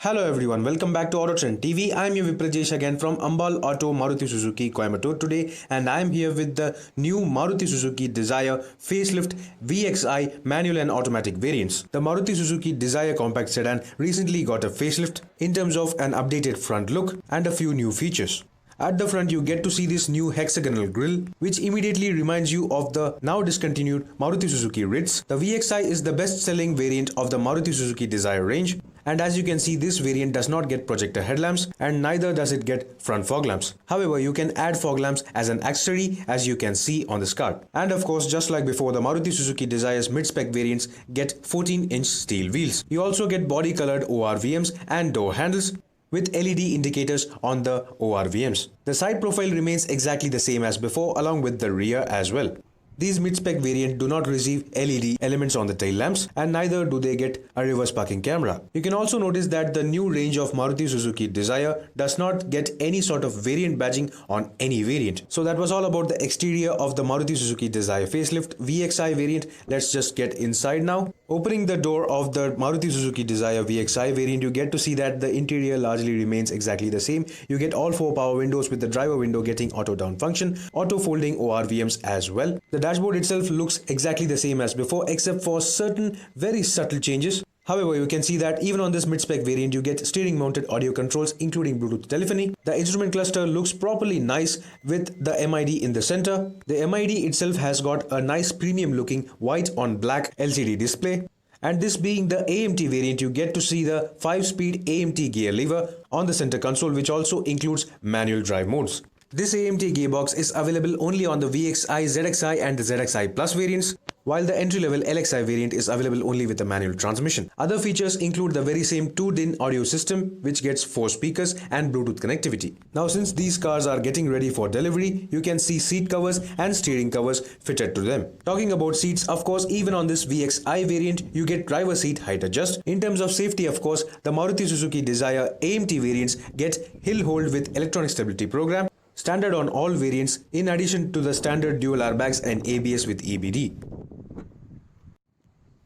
Hello everyone, welcome back to Auto Trend TV. I'm your Viprajesh again from Ambal Auto Maruti Suzuki Coimbatore today, and I'm here with the new Maruti Suzuki Dzire facelift VXI manual and automatic variants. The Maruti Suzuki Dzire compact sedan recently got a facelift in terms of an updated front look and a few new features. At the front, you get to see this new hexagonal grille, which immediately reminds you of the now discontinued Maruti Suzuki Ritz. The VXI is the best-selling variant of the Maruti Suzuki Dzire range, and as you can see, this variant does not get projector headlamps and neither does it get front fog lamps. However, you can add fog lamps as an accessory, as you can see on this card. And of course, just like before, the Maruti Suzuki Dzire's mid-spec variants get 14-inch steel wheels. You also get body-colored ORVMs and door handles with LED indicators on the ORVMs. The side profile remains exactly the same as before, along with the rear as well. These mid-spec variants do not receive LED elements on the tail lamps, and neither do they get a reverse parking camera. You can also notice that the new range of Maruti Suzuki Dzire does not get any sort of variant badging on any variant. So that was all about the exterior of the Maruti Suzuki Dzire facelift VXI variant. Let's just get inside now. Opening the door of the Maruti Suzuki Dzire VXI variant, you get to see that the interior largely remains exactly the same. You get all 4 power windows, with the driver window getting auto down function, auto folding ORVMs as well. The dashboard itself looks exactly the same as before, except for certain very subtle changes. However, you can see that even on this mid-spec variant, you get steering mounted audio controls including Bluetooth telephony. The instrument cluster looks properly nice with the MID in the center. The MID itself has got a nice premium looking white on black LCD display. And this being the AMT variant, you get to see the 5-speed AMT gear lever on the center console, which also includes manual drive modes. This AMT gearbox is available only on the VXI, ZXI and the ZXI Plus variants, while the entry-level LXI variant is available only with a manual transmission. Other features include the very same 2-DIN audio system, which gets 4 speakers and Bluetooth connectivity. Now, since these cars are getting ready for delivery, you can see seat covers and steering covers fitted to them. Talking about seats, of course, even on this VXI variant, you get driver seat height adjust. In terms of safety, of course, the Maruti Suzuki Dzire AMT variants get hill hold with electronic stability program, standard on all variants, in addition to the standard dual airbags and ABS with EBD.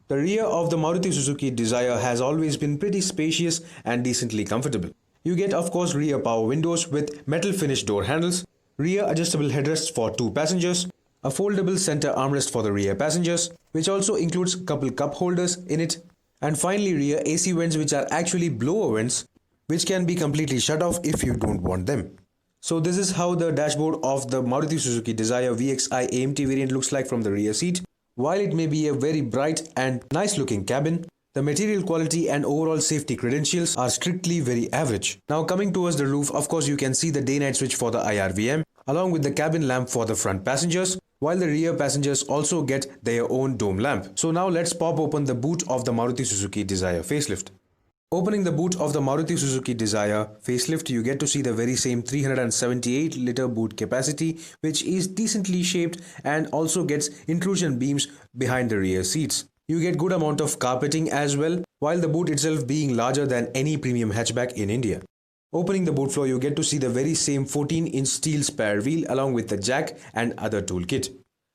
The rear of the Maruti Suzuki Dzire has always been pretty spacious and decently comfortable. You get, of course, rear power windows with metal finished door handles, rear adjustable headrests for 2 passengers, a foldable center armrest for the rear passengers, which also includes couple cup holders in it, and finally rear AC vents, which are actually blower vents, which can be completely shut off if you don't want them. So this is how the dashboard of the Maruti Suzuki Dzire VXI AMT variant looks like from the rear seat. While it may be a very bright and nice looking cabin, the material quality and overall safety credentials are strictly very average. Now coming towards the roof, of course you can see the day-night switch for the IRVM along with the cabin lamp for the front passengers, while the rear passengers also get their own dome lamp. So now let's pop open the boot of the Maruti Suzuki Dzire facelift. Opening the boot of the Maruti Suzuki Dzire facelift, you get to see the very same 378-liter boot capacity, which is decently shaped and also gets intrusion beams behind the rear seats. You get good amount of carpeting as well, while the boot itself being larger than any premium hatchback in India. Opening the boot floor, you get to see the very same 14-inch steel spare wheel along with the jack and other toolkit.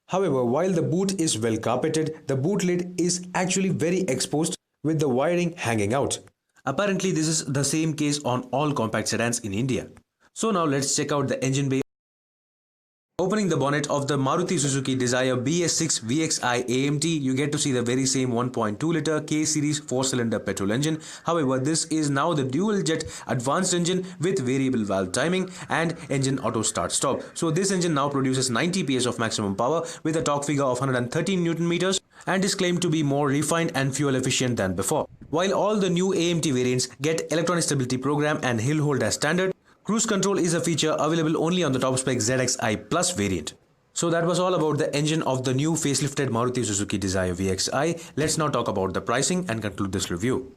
However, while the boot is well carpeted, the boot lid is actually very exposed with the wiring hanging out. Apparently, this is the same case on all compact sedans in India. So now let's check out the engine bay. Opening the bonnet of the Maruti Suzuki Dzire BS6 VXI AMT, you get to see the very same 1.2-liter K-series 4-cylinder petrol engine. However, this is now the dual-jet advanced engine with variable valve timing and engine auto start-stop. So this engine now produces 90 PS of maximum power with a torque figure of 113 Newton meters and is claimed to be more refined and fuel efficient than before. While all the new AMT variants get electronic stability program and hill hold as standard, cruise control is a feature available only on the top spec ZXI Plus variant. So that was all about the engine of the new facelifted Maruti Suzuki Dzire VXI. Let's now talk about the pricing and conclude this review.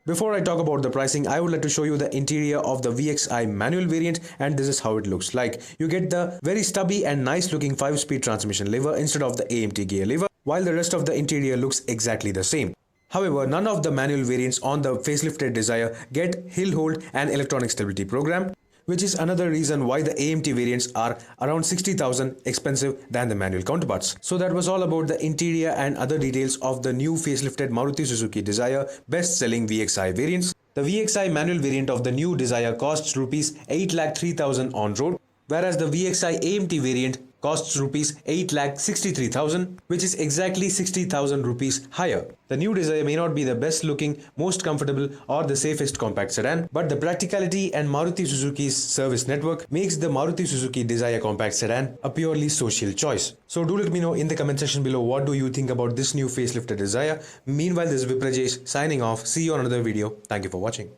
Before I talk about the pricing, I would like to show you the interior of the VXI manual variant, and this is how it looks like. You get the very stubby and nice looking 5-speed transmission lever instead of the AMT gear lever, while the rest of the interior looks exactly the same. However, none of the manual variants on the facelifted Dzire get hill hold and electronic stability program. which is another reason why the AMT variants are around 60,000 expensive than the manual counterparts. So that was all about the interior and other details of the new facelifted Maruti Suzuki Dzire best-selling VXI variants. The VXI manual variant of the new Dzire costs rupees 8,03,000 on road, whereas the VXI AMT variant costs rupees 8,63,000, which is exactly 60,000 rupees higher. The new Dzire may not be the best looking, most comfortable or the safest compact sedan, but the practicality and Maruti Suzuki's service network makes the Maruti Suzuki Dzire compact sedan a purely social choice. So do let me know in the comment section below what do you think about this new facelifted Dzire. Meanwhile, this is Viprajesh signing off. See you on another video. Thank you for watching.